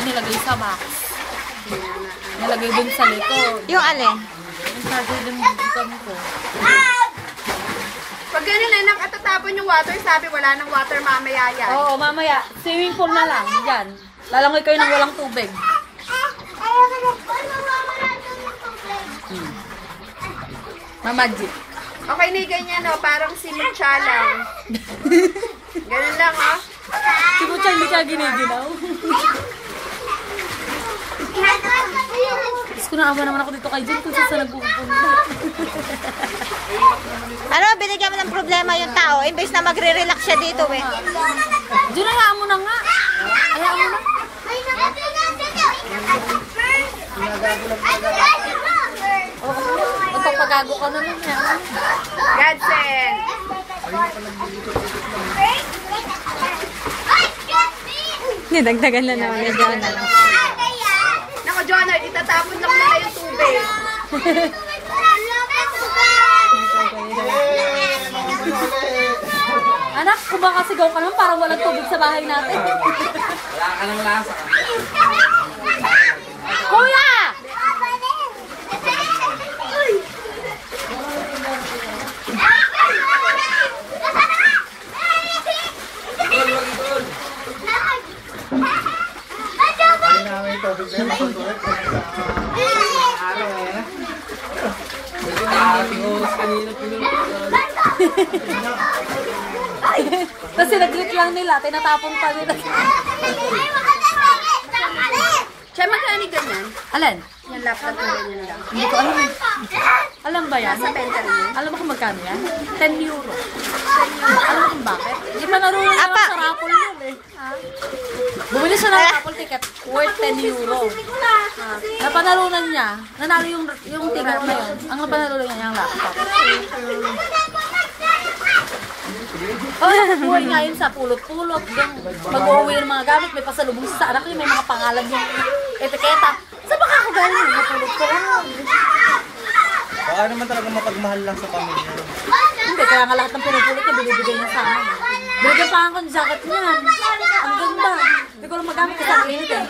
nilagay sa box. Nilagay dun sa likod. Yung alin? Yung charger dun dito ko. Pag gano'n na nakatatapon yung water, sabi wala nang water mamaya yan. Oo, mamaya. Swimming pool na lang. Yan. Lalangoy kayo ng walang tubig. Magic. Okay na ganyan, no? Parang si Mucha lang. Ganun lang, oh. Si Mucha hindi ka giniginaw. Tapos ko naawa naman ako dito kay Jen kung saan nagpupunta. Ano, binigyan mo ng problema yung tao. Imbes na magre-relax siya dito, eh. Jen, hayaan mo na nga. Hayaan mo na. Magpapagago ka na nun yan. Godsend. Nidagdagan na naman ni Jonah. Nako, Jonah, itatapon lang nila yung tubig. Anak, kung baka sigaw ka naman, parang walang tubig sa bahay natin. Wala ka ng lasa. Kuya! Tapos sinaglit lang nila, tinatapon pa nila. Siya, magkano ganyan? Alin? Yung laptop na ganyan lang. Hindi ko alam. Alam ba yan? Nasa benta rin yun. Alam mo kung magkano yan? 10 euro. 10 euro. Alam mo kung bakit? Hindi pa naroon lang sa raffle yun eh. Bumili siya ng raffle ticket worth 10 euro. Napanalunan niya. Nanalo yung ticket na yun. Ang napanalunan niya yung laptop. Buhay nga yun sa pulot-pulot. Pag-uwi ng mga gamit, may pasalubong sa anak niya, may mga pangalan yung etiketa. Saan ba ako galing yun? Napulot-pulot. Baka naman talaga mapagmahal lang sa pamilya. Hindi, kaya nga lahat ng pinupulot niya, binibigay niya sa amin. Binigyan pa ako ng jacket niyan. Ang ganda. Hindi ko lang magamit kasi ang init eh.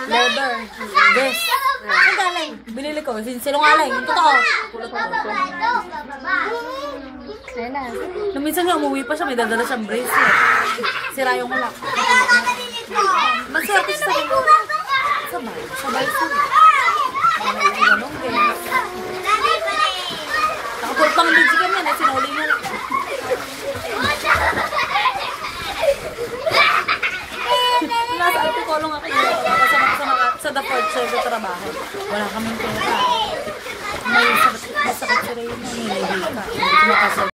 Leather. Yes. Ang galing. Binili ko. Sinungaling. Yung totoo. Pulot-pulot. Nung minsan nga umuwi pa siya, may dadala siyang bracelet. Sira yung lock. Maswerte sa rin. Sabay. Sabay sila. Ganun, guys. Nakapulot pang legit kami yan, sinuli niya. Nasa Alticolong ako yun. Sa The Fort Sir sa trabaho. Wala kaming pera. May sakit si Ray. May nahihika.